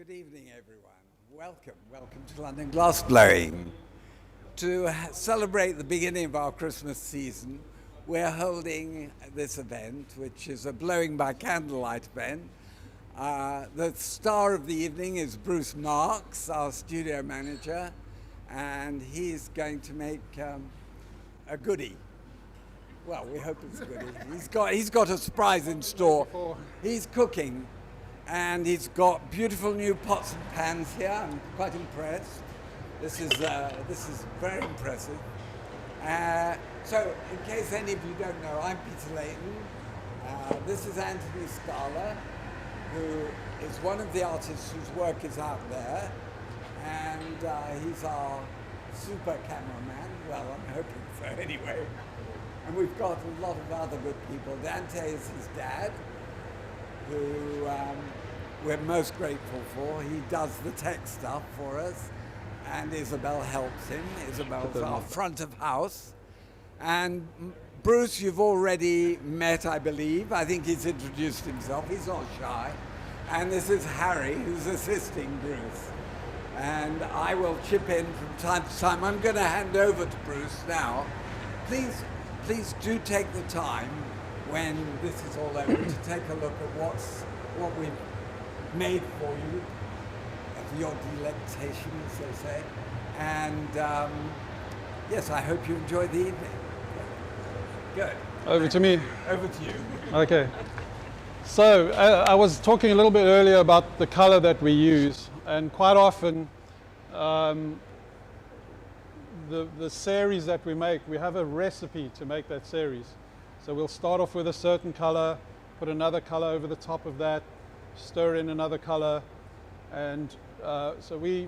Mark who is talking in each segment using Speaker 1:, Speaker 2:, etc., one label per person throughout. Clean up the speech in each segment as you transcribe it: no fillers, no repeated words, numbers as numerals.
Speaker 1: Good evening, everyone. Welcome to London Glassblowing. To celebrate the beginning of our Christmas season, we're holding this event, which is a blowing by candlelight event. The star of the evening is Bruce Marks, our studio manager, and he's going to make a goodie. Well, we hope it's a goodie. He's got a surprise in store. He's cooking. And he's got beautiful new pots and pans here. I'm quite impressed. This is very impressive. So, in case any of you don't know, I'm Peter Layton. This is Anthony Scala, who is one of the artists whose work is out there, and he's our super cameraman. Well, I'm hoping so anyway. And we've got a lot of other good people. Dante is his dad, who we're most grateful for. He does the tech stuff for us, and Isabel helps him. Isabel's our front of house. And Bruce, you've already met, I believe. I think he's introduced himself. He's not shy. And this is Harry, who's assisting Bruce. And I will chip in from time to time. I'm going to hand over to Bruce now. Please do take the time when this is all over to take a look at what we've made for you, for your delectation, as they say. And yes, I hope you enjoy the evening. Good.
Speaker 2: Over to me.
Speaker 1: Over to you.
Speaker 2: Okay. So I was talking a little bit earlier about the color that we use, and quite often the series that we make, we have a recipe to make that series. So we'll start off with a certain color, put another color over the top of that, stir in another color, and so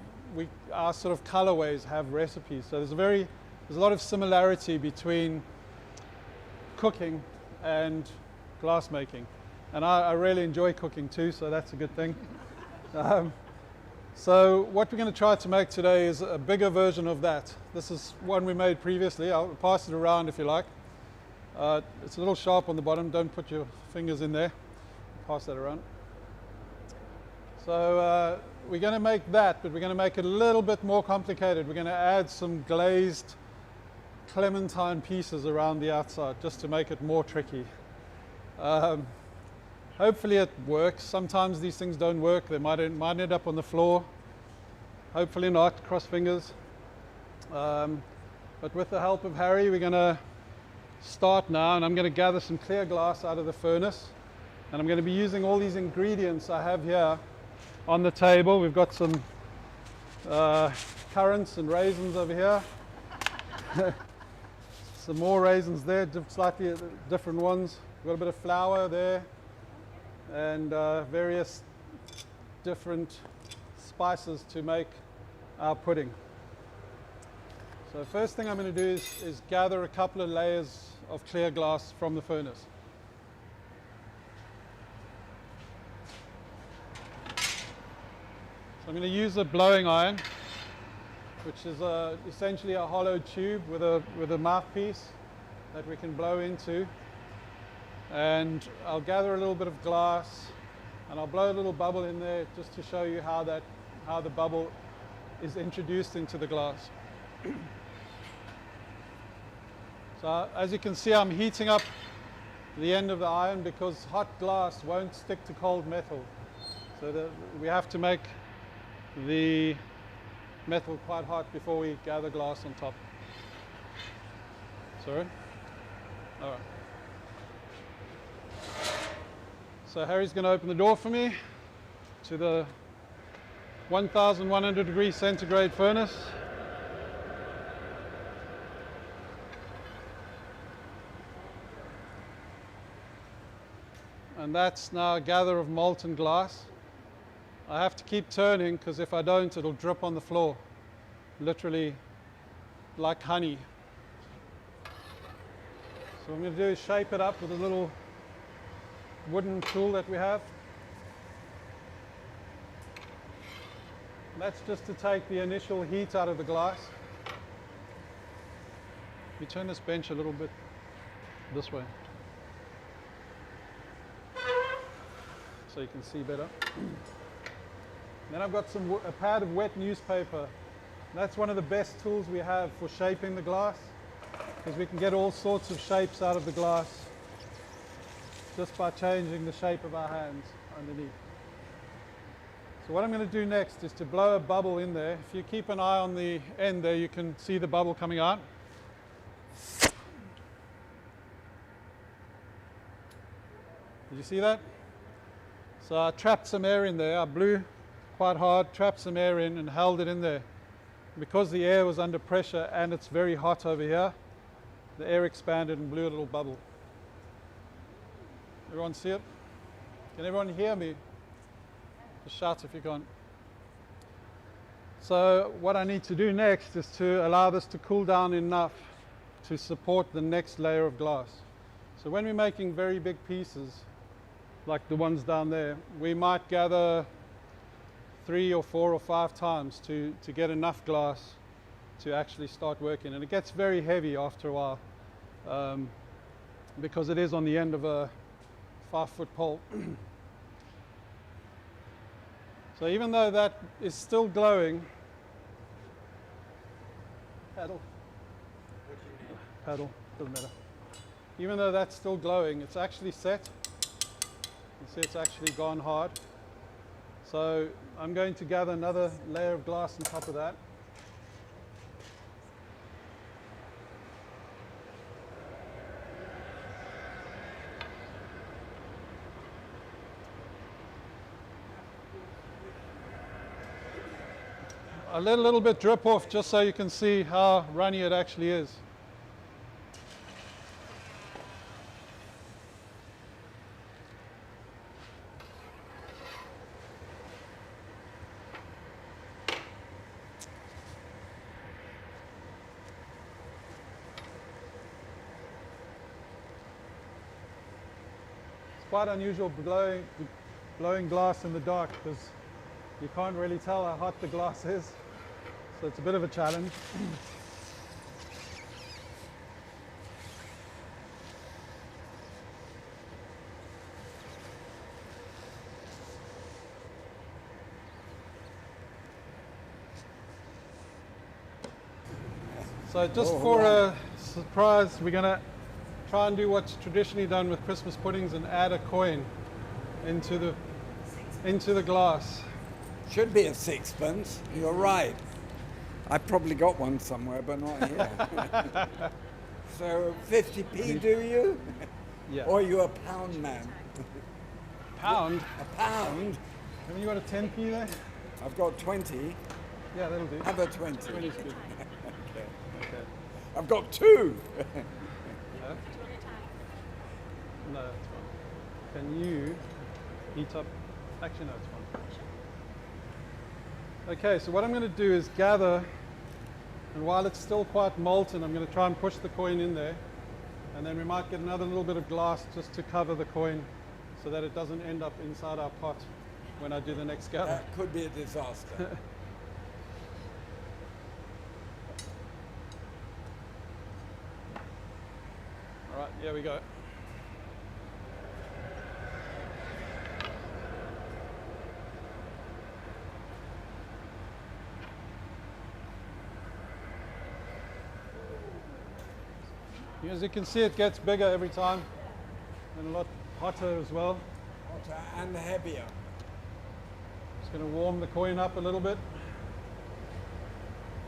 Speaker 2: our sort of colorways have recipes. So there's a lot of similarity between cooking and glass making, and I really enjoy cooking too, so that's a good thing. So what we're going to try to make today is a bigger version of that. This is one we made previously. I'll pass it around if you like. It's a little sharp on the bottom. Don't put your fingers in there. Pass that around. So we're going to make that, but we're going to make it a little bit more complicated. We're going to add some glazed Clementine pieces around the outside just to make it more tricky. Hopefully it works. Sometimes these things don't work. They might end up on the floor. Hopefully not. Cross fingers. But with the help of Harry, we're going to start now, and I'm going to gather some clear glass out of the furnace, and I'm going to be using all these ingredients I have here on the table. We've got some currants and raisins over here. Some more raisins there, slightly different ones. We've got a bit of flour there, and various different spices to make our pudding. So the first thing I'm going to do is gather a couple of layers of clear glass from the furnace. So I'm going to use a blowing iron, which is essentially a hollow tube with a mouthpiece that we can blow into. And I'll gather a little bit of glass, and I'll blow a little bubble in there just to show you how the bubble is introduced into the glass. So as you can see, I'm heating up the end of the iron because hot glass won't stick to cold metal. So we have to make the metal quite hot before we gather glass on top. Sorry? All right. So Harry's going to open the door for me to the 1100 degrees centigrade furnace. And that's now a gather of molten glass. I have to keep turning because if I don't, it'll drip on the floor, literally like honey. So what I'm going to do is shape it up with a little wooden tool that we have. And that's just to take the initial heat out of the glass. We turn this bench a little bit this way, so you can see better. Then I've got a pad of wet newspaper. That's one of the best tools we have for shaping the glass, because we can get all sorts of shapes out of the glass just by changing the shape of our hands underneath. So what I'm going to do next is to blow a bubble in there. If you keep an eye on the end there, you can see the bubble coming out. Did you see that? So I trapped some air in there. I blew quite hard, trapped some air in and held it in there. Because the air was under pressure and it's very hot over here, the air expanded and blew a little bubble. Everyone see it? Can everyone hear me? Just shout if you can't. So what I need to do next is to allow this to cool down enough to support the next layer of glass. So when we're making very big pieces, like the ones down there, we might gather 3 or 4 or 5 times to get enough glass to actually start working. And it gets very heavy after a while because it is on the end of a 5-foot pole. So even though that is still glowing, paddle, doesn't matter. Even though that's still glowing, it's actually set. You see it's actually gone hard. So I'm going to gather another layer of glass on top of that. I let a little bit drip off just so you can see how runny it actually is. It's quite unusual blowing glass in the dark because you can't really tell how hot the glass is. So it's a bit of a challenge. So just for a surprise, we're going to try and do what's traditionally done with Christmas puddings and add a coin into the glass.
Speaker 1: Should be a 6pence. You're right. I probably got one somewhere, but not here. So 50p, do you?
Speaker 2: Yeah.
Speaker 1: Or are you a pound man?
Speaker 2: Pound?
Speaker 1: A pound?
Speaker 2: Haven't you got a 10p there?
Speaker 1: I've got 20.
Speaker 2: Yeah, that'll do.
Speaker 1: Have a 20.
Speaker 2: 20 is good. Okay.
Speaker 1: I've got 2.
Speaker 2: No? No, that's fine. Can you heat up? Actually, no, it's fine. Okay, so what I'm going to do is gather, and while it's still quite molten, I'm going to try and push the coin in there, and then we might get another little bit of glass just to cover the coin so that it doesn't end up inside our pot when I do the next gather.
Speaker 1: That could be a disaster.
Speaker 2: All right, here we go. As you can see, it gets bigger every time and a lot hotter as well.
Speaker 1: Hotter and heavier.
Speaker 2: Just going to warm the coin up a little bit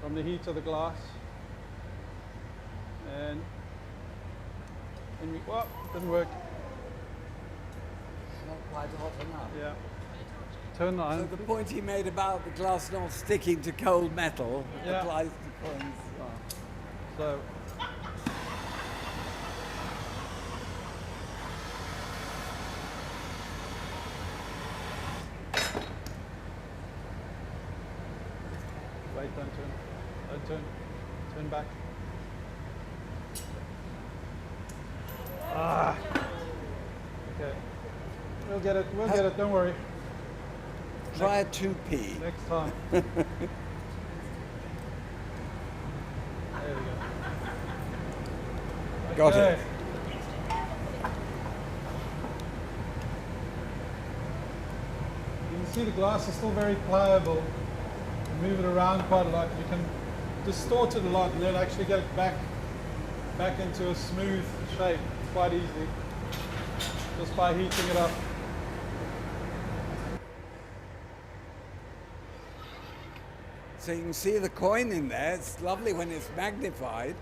Speaker 2: from the heat of the glass. And we, well, didn't work.
Speaker 1: Not quite hot enough.
Speaker 2: Yeah. Turn the
Speaker 1: So
Speaker 2: iron.
Speaker 1: the point he made about the glass not sticking to cold metal
Speaker 2: Yeah.
Speaker 1: applies to coins as well.
Speaker 2: So, wait, don't turn. Don't turn. Turn back. Ah. Okay. We'll get it. We'll get it. Don't worry.
Speaker 1: Try a 2p.
Speaker 2: Next time. There we go.
Speaker 1: Got
Speaker 2: Okay.
Speaker 1: it.
Speaker 2: see the glass is still very pliable. Move it around quite a lot. You can distort it a lot and then actually get it back into a smooth shape quite easily just by heating it up.
Speaker 1: So you can see the coin in there. It's lovely when it's magnified.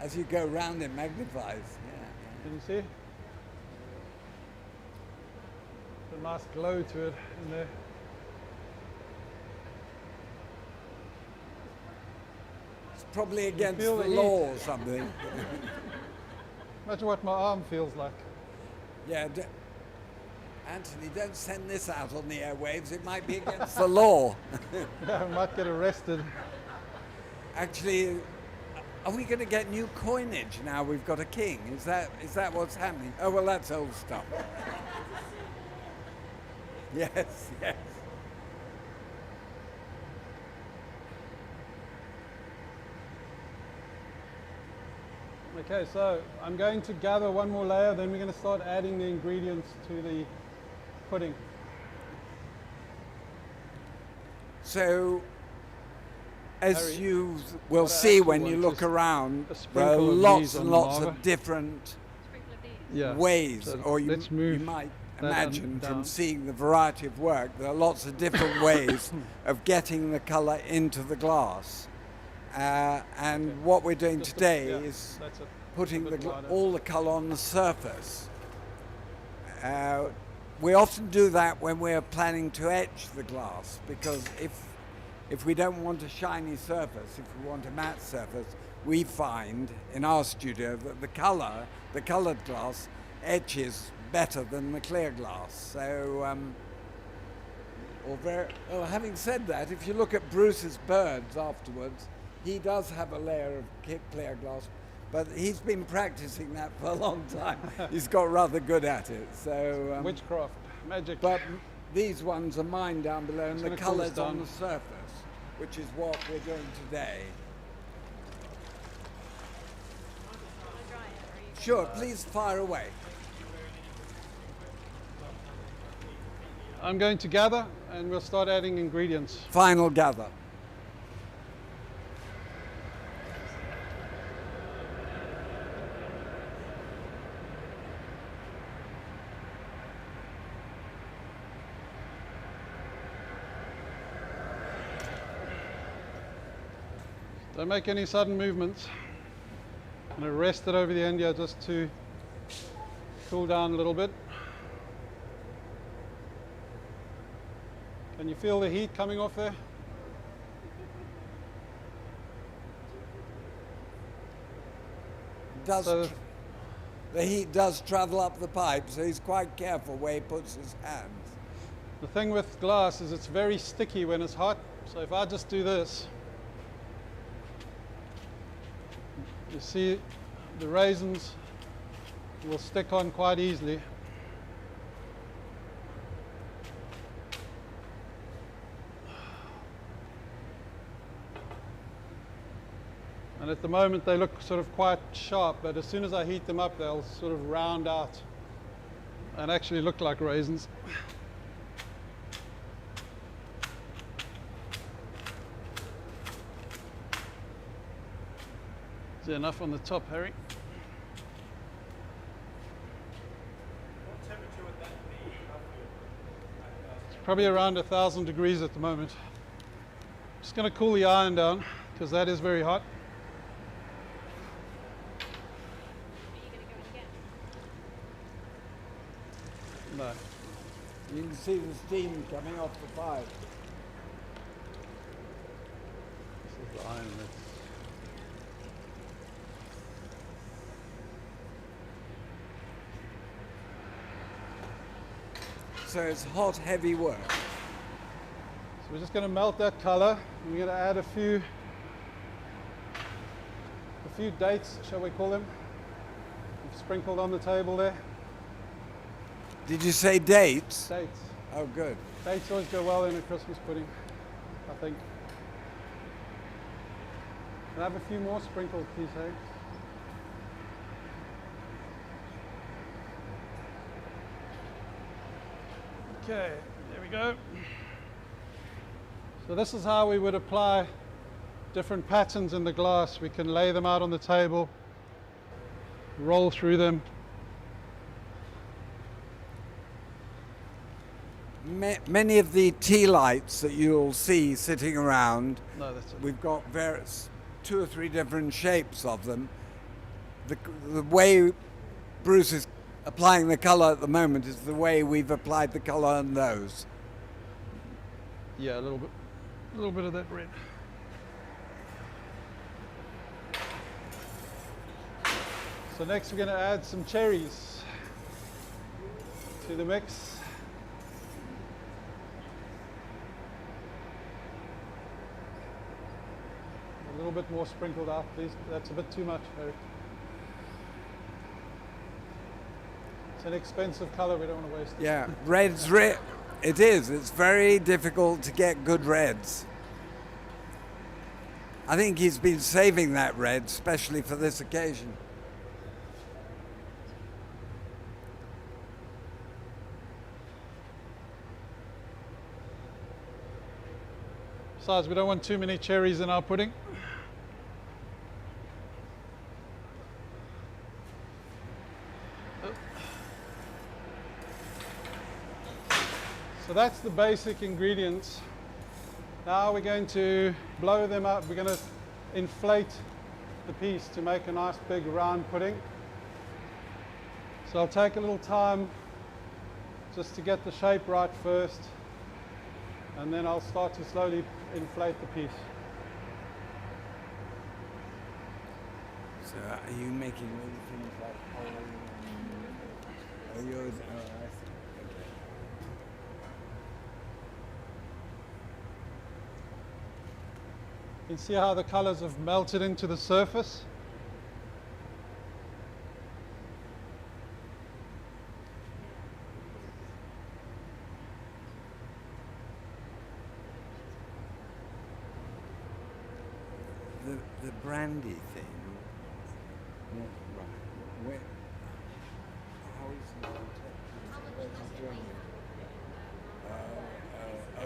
Speaker 1: As you go round, it magnifies. Yeah.
Speaker 2: Can you see? A nice glow to it in there.
Speaker 1: It's probably against the
Speaker 2: feel the
Speaker 1: law or something.
Speaker 2: Imagine what my arm feels like.
Speaker 1: Yeah. Anthony, don't send this out on the airwaves. It might be against the law.
Speaker 2: Yeah, I might get arrested.
Speaker 1: Actually, are we going to get new coinage now we've got a king? Is that what's happening? Oh, well, that's old stuff. Yes, yes.
Speaker 2: Okay, so I'm going to gather one more layer, then we're going to start adding the ingredients to the pudding.
Speaker 1: So, as
Speaker 2: Harry,
Speaker 1: you will
Speaker 2: what I
Speaker 1: see
Speaker 2: actually
Speaker 1: when you
Speaker 2: want
Speaker 1: look
Speaker 2: is
Speaker 1: around,
Speaker 2: a
Speaker 1: there are
Speaker 2: sprinkle of
Speaker 1: lots
Speaker 2: these
Speaker 1: and
Speaker 2: on
Speaker 1: lots
Speaker 2: lava.
Speaker 1: of different
Speaker 2: Yeah.
Speaker 1: ways,
Speaker 2: So
Speaker 1: or you
Speaker 2: let's move
Speaker 1: might
Speaker 2: that
Speaker 1: imagine
Speaker 2: down.
Speaker 1: from seeing the variety of work, there are lots of different ways of getting the colour into the glass. And
Speaker 2: Okay.
Speaker 1: what we're doing
Speaker 2: Just a-
Speaker 1: today
Speaker 2: yeah,
Speaker 1: is
Speaker 2: that's it.
Speaker 1: putting
Speaker 2: Just a bit wider.
Speaker 1: all the colour on the surface. We often do that when we're planning to etch the glass, because if we don't want a shiny surface, if we want a matte surface, we find in our studio that the coloured glass etches better than the clear glass. So, having said that, if you look at Bruce's birds afterwards, he does have a layer of clear glass, but he's been practicing that for a long time. He's got rather good at it. So,
Speaker 2: Witchcraft, magic.
Speaker 1: but these ones are mine down below, and the
Speaker 2: gonna cool this
Speaker 1: colour's on
Speaker 2: down.
Speaker 1: the surface, which is what we're doing today. Sure, please fire away.
Speaker 2: I'm going to gather and we'll start adding ingredients.
Speaker 1: Final gather.
Speaker 2: Don't make any sudden movements. I'm going to rest it over the end here just to cool down a little bit. Can you feel the heat coming off there?
Speaker 1: The heat does travel up the pipe, so he's quite careful where he puts his hands.
Speaker 2: The thing with glass is it's very sticky when it's hot. So if I just do this, you see the raisins will stick on quite easily. And at the moment they look sort of quite sharp, but as soon as I heat them up they'll sort of round out and actually look like raisins. Is there enough on the top, Harry?
Speaker 3: What temperature would that be roughly?
Speaker 2: It's probably around 1,000 degrees at the moment. Just going to cool the iron down because that is very hot. No.
Speaker 1: You can see the steam coming off the pipe.
Speaker 2: This is the iron.
Speaker 1: So it's hot, heavy work.
Speaker 2: So we're just going to melt that color. We're going to add a few dates, shall we call them? We've sprinkled on the table there.
Speaker 1: Did you say dates?
Speaker 2: Dates.
Speaker 1: Oh, good.
Speaker 2: Dates always go well in a Christmas pudding, I think. Can I have a few more sprinkled, please, Harry? Okay, there we go. So this is how we would apply different patterns in the glass. We can lay them out on the table, roll through them.
Speaker 1: Many of the tea lights that you'll see sitting around,
Speaker 2: No, that's it.
Speaker 1: we've got various 2 or 3 different shapes of them. The way Bruce is applying the colour at the moment is the way we've applied the colour on those.
Speaker 2: Yeah, a little bit of that red. So next we're going to add some cherries to the mix. A little bit more sprinkled out, please. That's a bit too much, Eric. It's an expensive color, we don't want to waste it.
Speaker 1: Yeah, red's red. It is. It's very difficult to get good reds. I think he's been saving that red, especially for this occasion.
Speaker 2: Besides, we don't want too many cherries in our pudding. So that's the basic ingredients. Now we're going to blow them up. We're going to inflate the piece to make a nice big round pudding. So I'll take a little time just to get the shape right first, and then I'll start to slowly inflate the piece.
Speaker 1: So are you making little things like oh, yours? Oh, I see. Okay.
Speaker 2: You can see how the colors have melted into the surface.
Speaker 1: The brandy thing. Right. Where? How is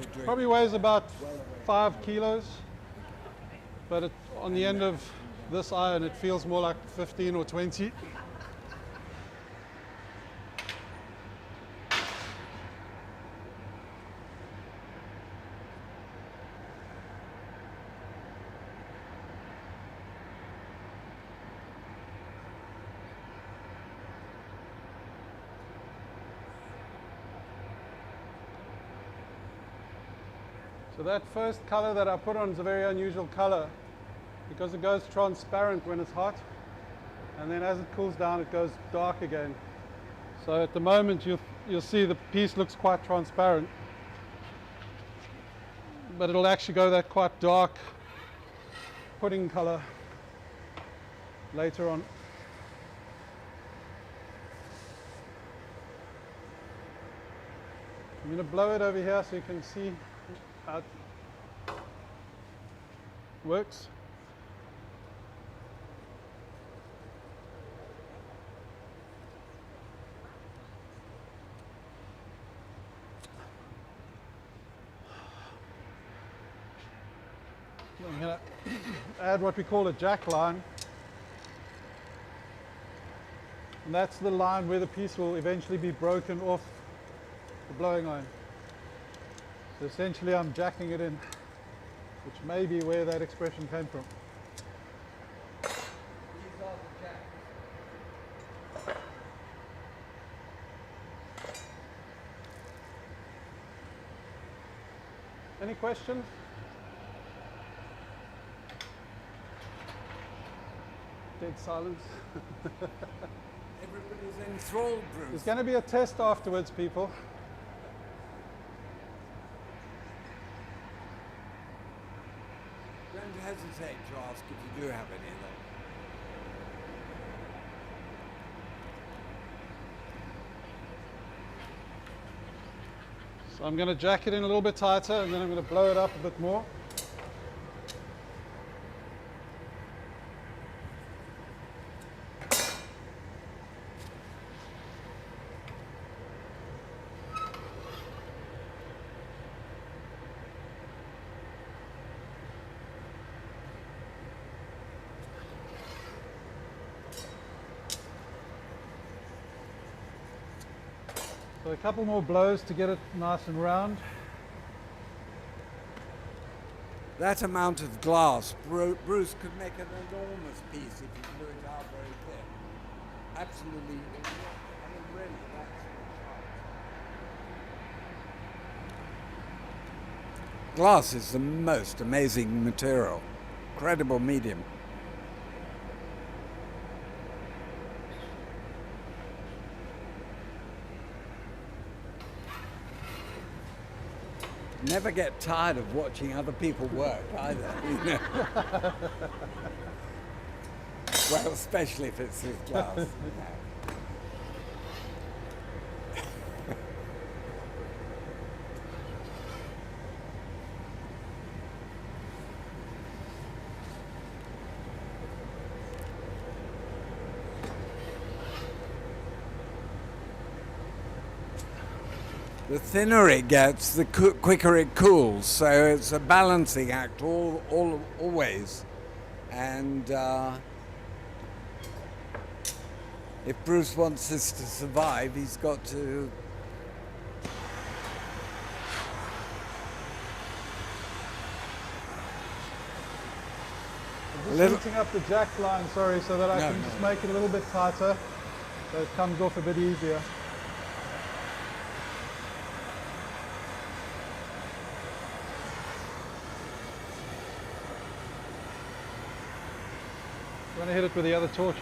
Speaker 1: it?
Speaker 2: Probably weighs about 5 kilos, but on the end of this iron it feels more like 15 or 20. So that first color that I put on is a very unusual color because it goes transparent when it's hot, and then as it cools down it goes dark again. So at the moment you'll see the piece looks quite transparent, but it'll actually go that quite dark pudding color later on. I'm going to blow it over here so you can see how it works. I'm going to add what we call a jack line, and that's the line where the piece will eventually be broken off the blowing iron. So essentially I'm jacking it in, which may be where that expression came from. Any questions? Dead silence.
Speaker 1: Everybody's enthralled, Bruce.
Speaker 2: There's going to be a test afterwards, people.
Speaker 1: Don't hesitate to ask if you do have any of them.
Speaker 2: So I'm going to jack it in a little bit tighter, and then I'm going to blow it up a bit more. So a couple more blows to get it nice and round.
Speaker 1: That amount of glass, Bruce could make an enormous piece if he blew it out very thin. Absolutely, I mean really, that's glass is the most amazing material, incredible medium. Never get tired of watching other people work either. You know? Well, especially if it's with glass. You know. The thinner it gets, the quicker it cools. So it's a balancing act always. And if Bruce wants this to survive, he's got to...
Speaker 2: I'm just heating up the jack line, sorry, so that I can just make it a little bit tighter, so it comes off a bit easier. I'm going to hit it with the other torch.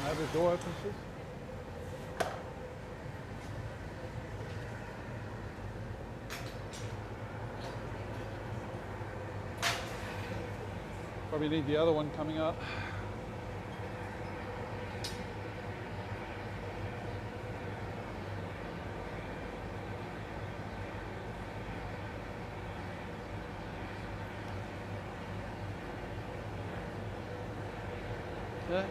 Speaker 2: Now the door opens, please. Probably need the other one coming up. Okay.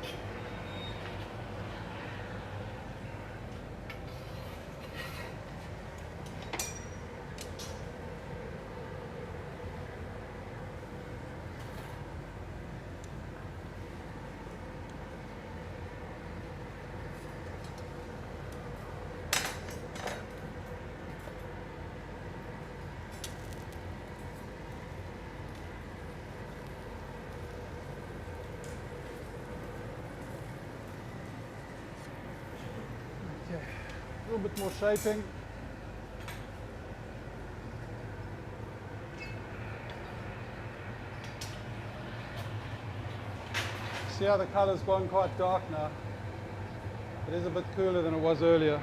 Speaker 2: A little bit more shaping. See how the color's gone quite dark now. It is a bit cooler than it was earlier.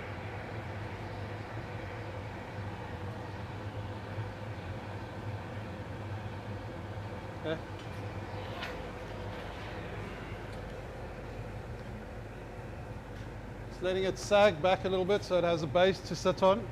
Speaker 2: Okay. Just letting it sag back a little bit so it has a base to sit on.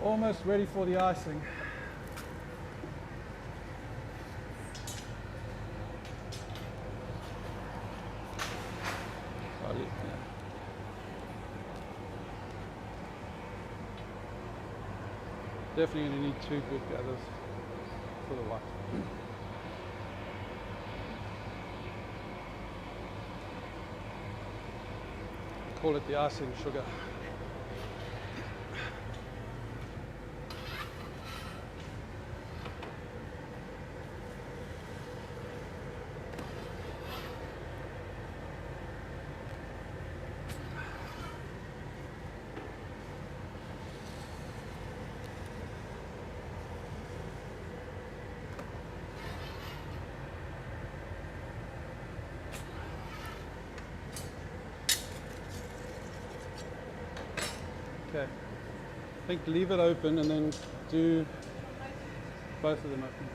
Speaker 2: Almost ready for the icing. Sorry, yeah. Definitely going to need 2 good gathers for the white. Call it the icing sugar. Okay. I think leave it open and then do both of them open.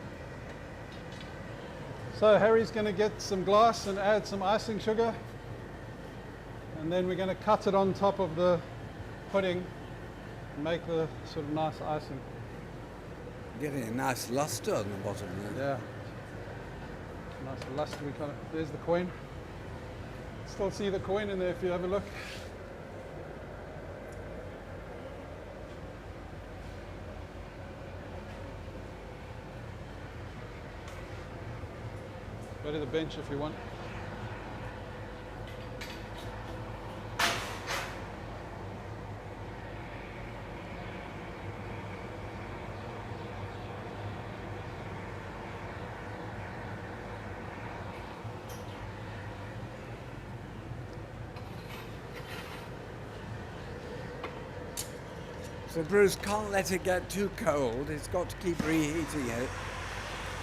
Speaker 2: So Harry's going to get some glass and add some icing sugar. And then we're going to cut it on top of the pudding and make the sort of nice icing.
Speaker 1: Getting a nice luster on the bottom there.
Speaker 2: Yeah. Nice lustery colour. There's the coin. Still see the coin in there if you have a look. Go to the bench if you want.
Speaker 1: So Bruce can't let it get too cold. It's got to keep reheating it.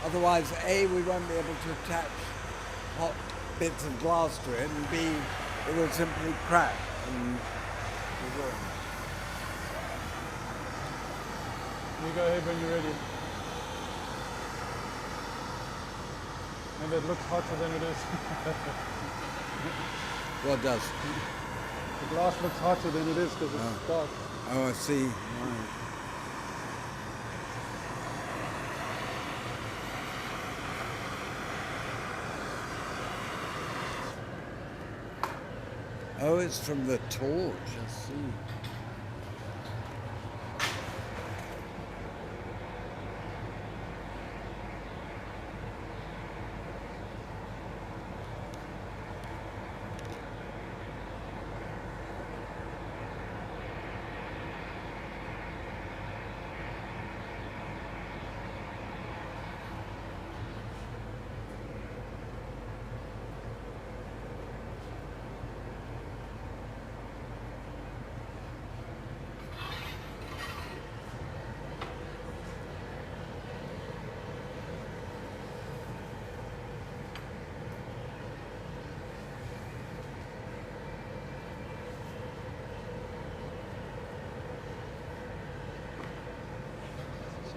Speaker 1: Otherwise, A, we won't be able to attach hot bits of glass to it, and B, it will simply crack. And we won't.
Speaker 2: You go ahead when you're ready. Maybe it looks hotter than it is.
Speaker 1: What does?
Speaker 2: The glass looks hotter than it is because it's dark.
Speaker 1: Oh, I see. Right. Oh, it's from the torch, I see.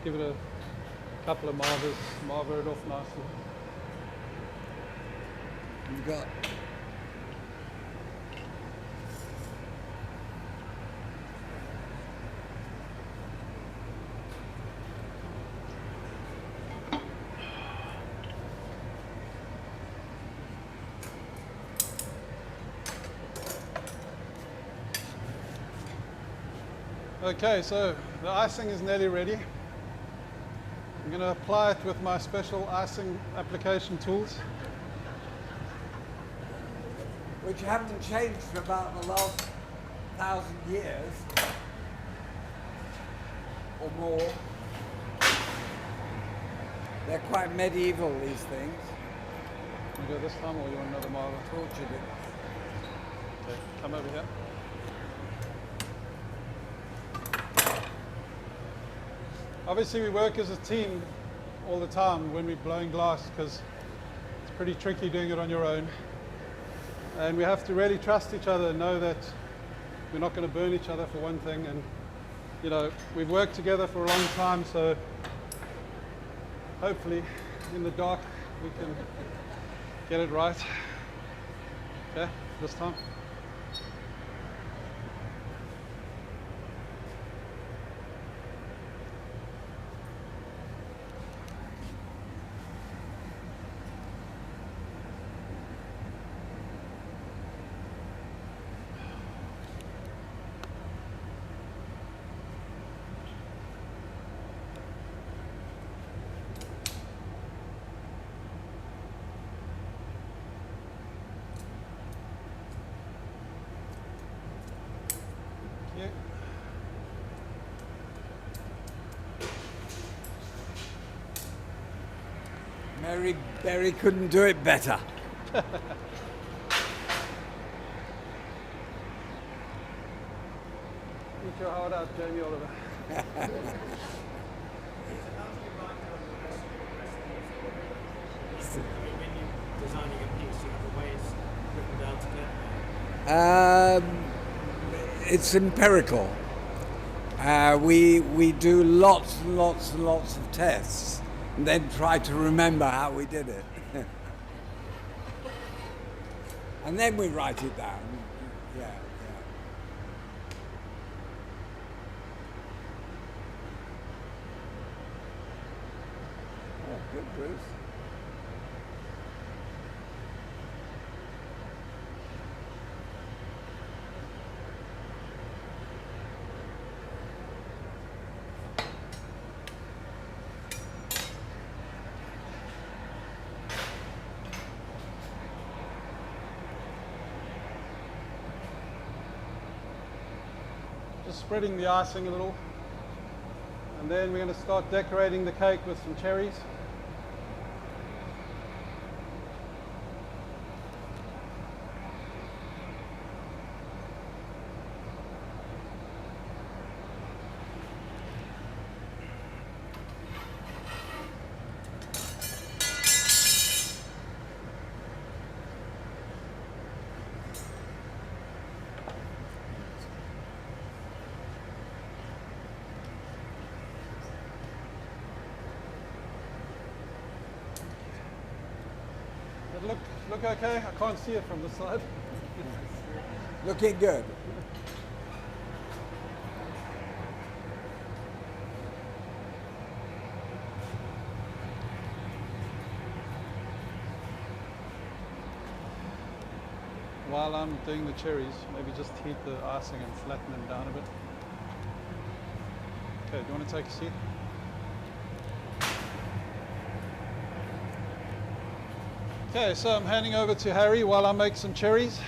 Speaker 2: Give it a couple of marver it off nicely.
Speaker 1: You've got
Speaker 2: Okay, so the icing is nearly ready. I'm going to apply it with my special icing application tools.
Speaker 1: which haven't changed for about the last 1,000 years or more. They're quite medieval, these things.
Speaker 2: You go this time or you want another marble?
Speaker 1: Tortured it.
Speaker 2: Okay, come over here. Obviously we work as a team all the time when we're blowing glass because it's pretty tricky doing it on your own. And we have to really trust each other and know that we're not going to burn each other for one thing. And you know, we've worked together for a long time, so hopefully in the dark we can get it right. Okay, this time.
Speaker 1: Mary Berry couldn't do it better.
Speaker 2: Keep your heart out, Jamie Oliver.
Speaker 3: When you're designing a piece, you have a way it's written down to get there.
Speaker 1: It's empirical. We do lots and lots and lots of tests and then try to remember how we did it. And then we write it down. Yeah, yeah. Oh, good, Bruce.
Speaker 2: Just spreading the icing a little. And then we're going to start decorating the cake with some cherries. Look okay? I can't see it from the side.
Speaker 1: Looking good.
Speaker 2: While I'm doing the cherries, maybe just heat the icing and flatten them down a bit. Okay, do you want to take a seat? Okay, so I'm handing over to Harry while I make some cherries.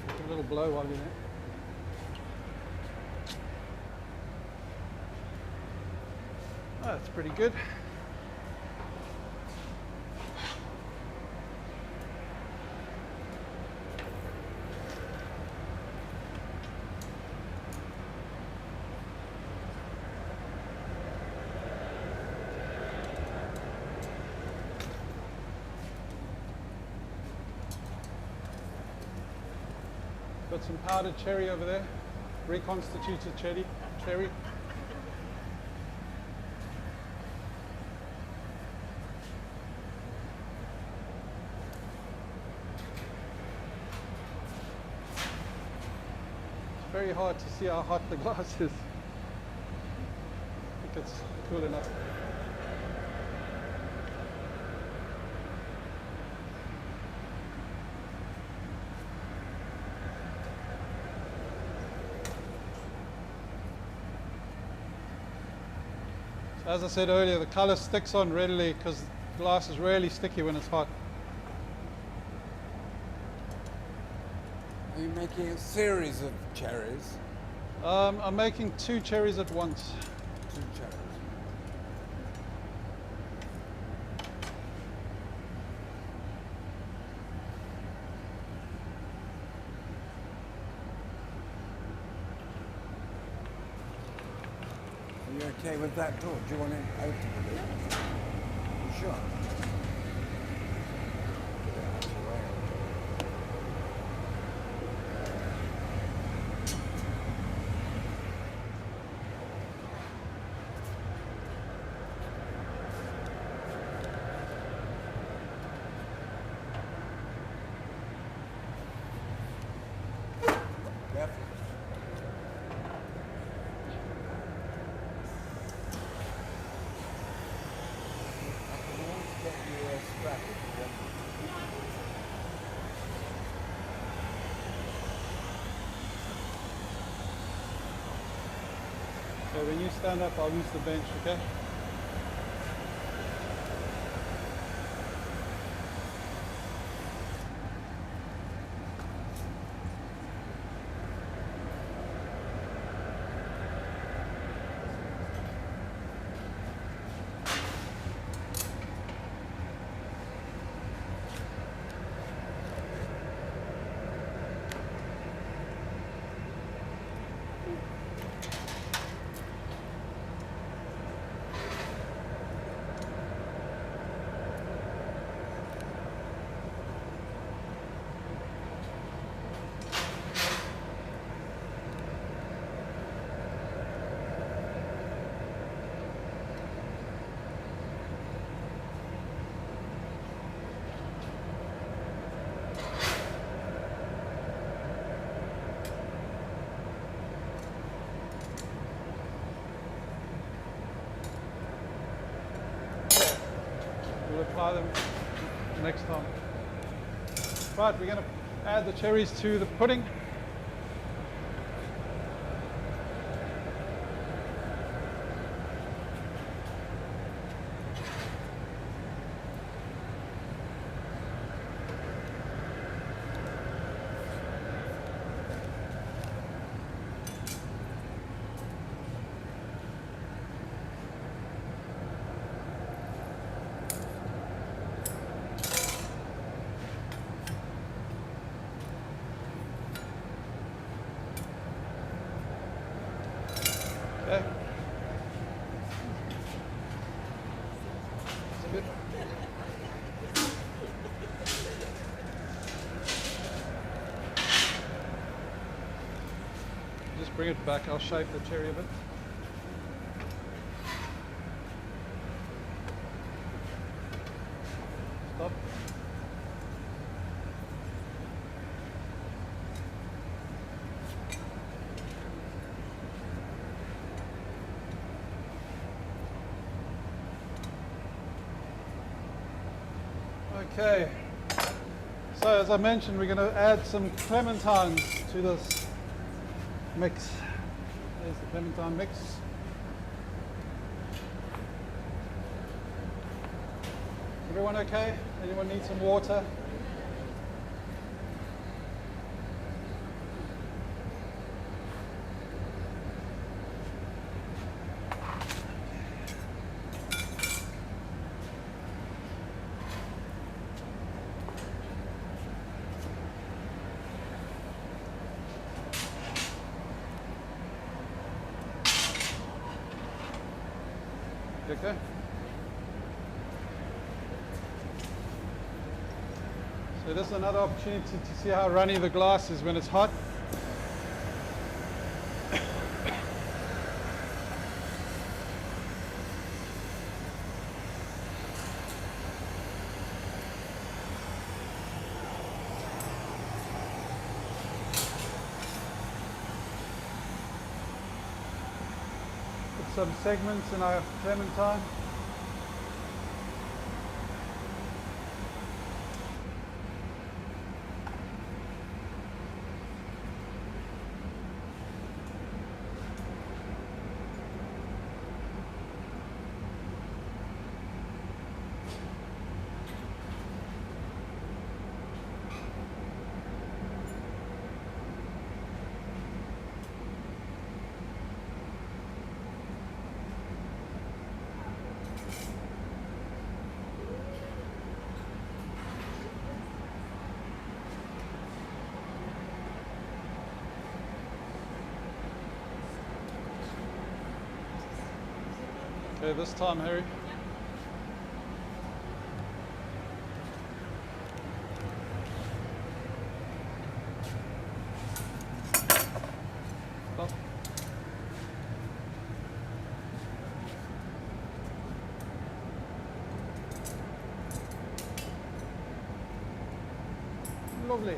Speaker 2: Give a little blow while you're there. Oh, that's pretty good. Got some powdered cherry over there, reconstituted cherry. It's very hard to see how hot the glass is. I think it's cool enough. As I said earlier, the color sticks on readily because glass is really sticky when it's hot.
Speaker 1: Are you making a series of cherries?
Speaker 2: I'm making 2 cherries at once.
Speaker 1: 2 cherries. Are you okay with that door? Do you want it open a bit? You sure? Get it out of your way. Careful.
Speaker 2: So when you stand up, I'll use the bench, okay? apply them next time. Right, we're going to add the cherries to the pudding. Okay. That's good. Just bring it back. I'll shape the cherry a bit. Stop. Okay, so as I mentioned, we're going to add some clementines to this mix. There's the clementine mix. Everyone okay? Anyone need some water? Okay. So this is another opportunity to see how runny the glass is when it's hot. Some segments in our Clementine. Okay, this time, Harry. Stop. Lovely.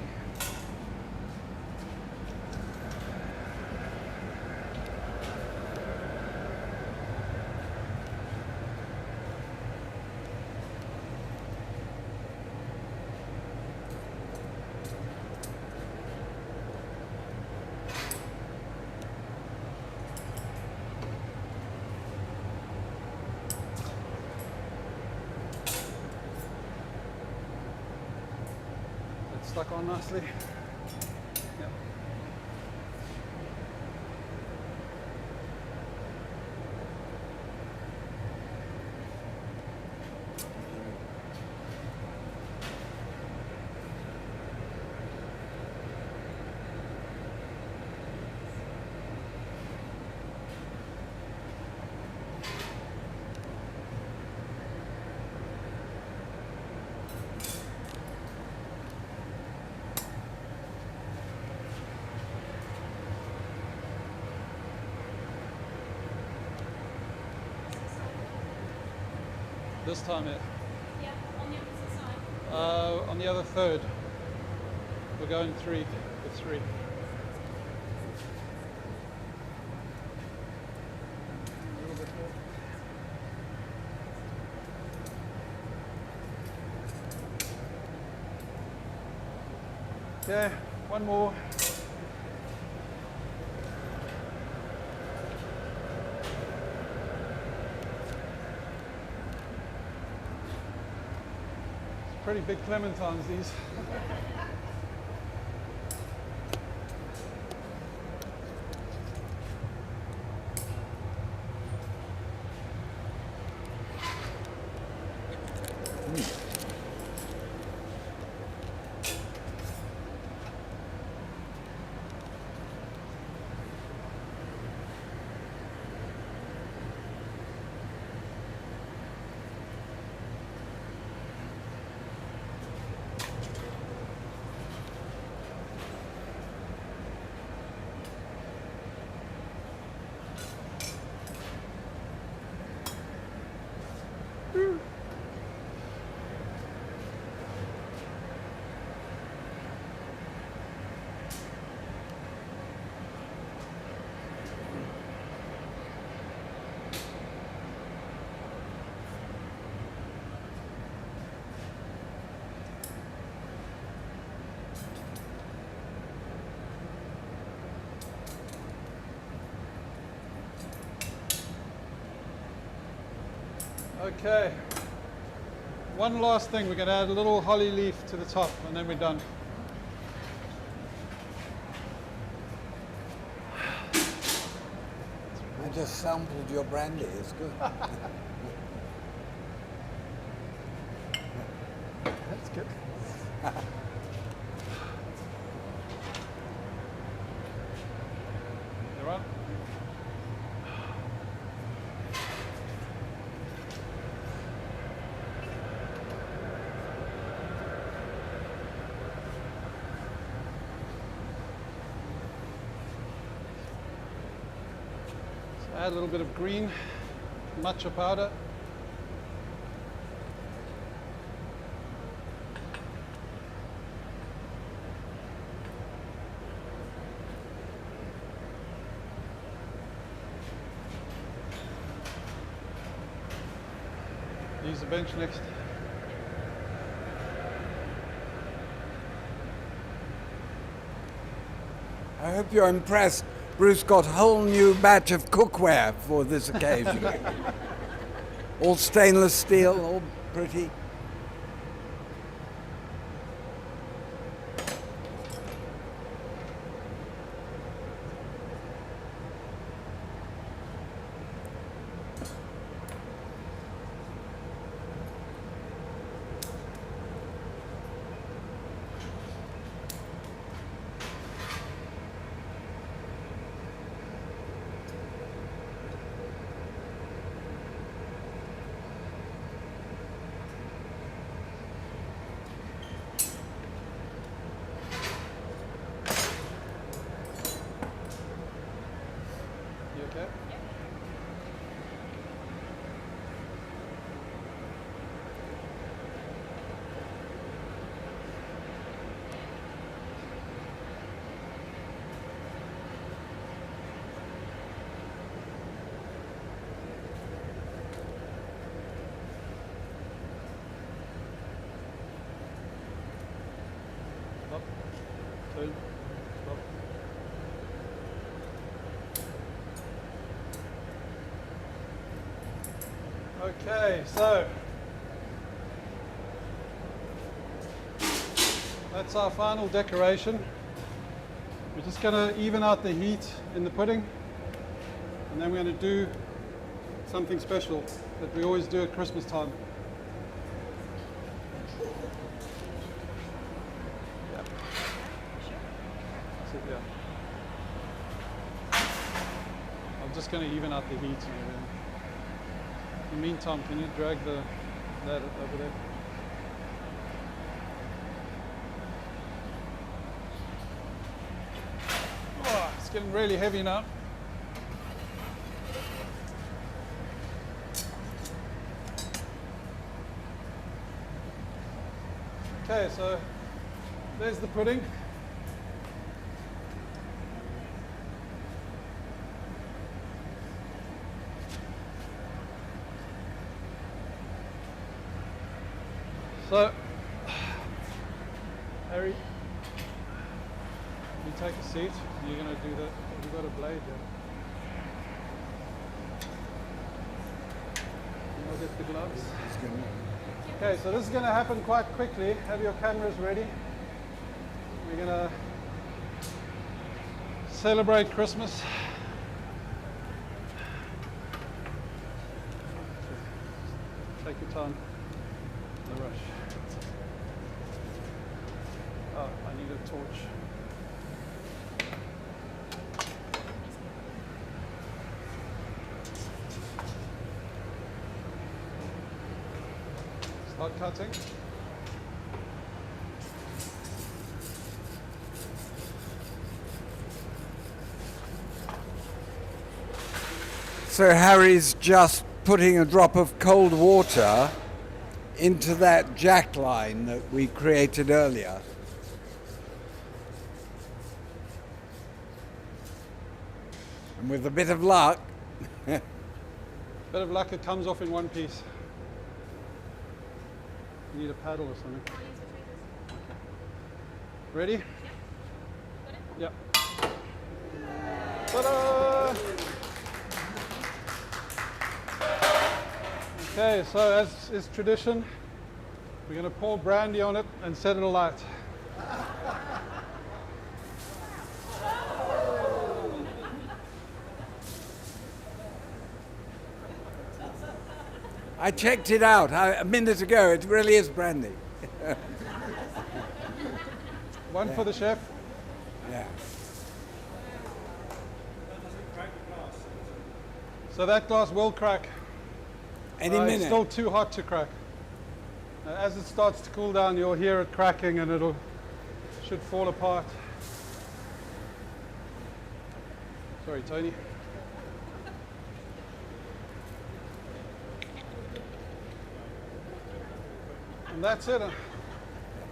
Speaker 2: Stuck on nicely. Yep. This time, yeah.
Speaker 4: Yeah, on the opposite side.
Speaker 2: On the other third. We're going three with three. A little bit more. Okay, one more. It's pretty big clementines, these. Okay, one last thing, we're going to add a little holly leaf to the top and then we're done.
Speaker 1: I just sampled your brandy, it's good.
Speaker 2: That's good. You're on. Add a little bit of green matcha powder. Use the bench next.
Speaker 1: I hope you're impressed. Bruce got a whole new batch of cookware for this occasion. All stainless steel, all pretty.
Speaker 2: You okay? Stop. Turn. Stop. Okay, so that's our final decoration. We're just going to even out the heat in the pudding, and then we're going to do something special that we always do at Christmas time. Yeah. Sit there. I'm just going to even out the heat and everything. In the meantime, can you drag that over there? Oh, it's getting really heavy now. Okay, so there's the pudding. So, Harry, take a seat. You're going to do that. You've got a blade there. I'll get the gloves. Okay, so this is going to happen quite quickly. Have your cameras ready. We're going to celebrate Christmas. Take your time. No rush. Oh, I need a torch. Start cutting.
Speaker 1: So Harry's just putting a drop of cold water into that jack line that we created earlier. And with a bit of luck,
Speaker 2: Bit of luck, it comes off in one piece. You need a paddle or something.
Speaker 4: I'll use the tweezers.
Speaker 2: Ready?
Speaker 4: Got it?
Speaker 2: Yep. Ta-da! Okay, so as is tradition, we're going to pour brandy on it and set it alight.
Speaker 1: I checked it out a minute ago. It really is brandy.
Speaker 2: One for the chef.
Speaker 1: Yeah.
Speaker 2: So that glass will crack.
Speaker 1: Any
Speaker 2: It's
Speaker 1: minute.
Speaker 2: still too hot to crack. As it starts to cool down, you'll hear it cracking and it'll should fall apart. Sorry, Tony. And that's it.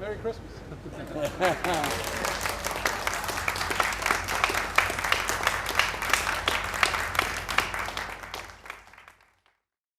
Speaker 2: Merry Christmas.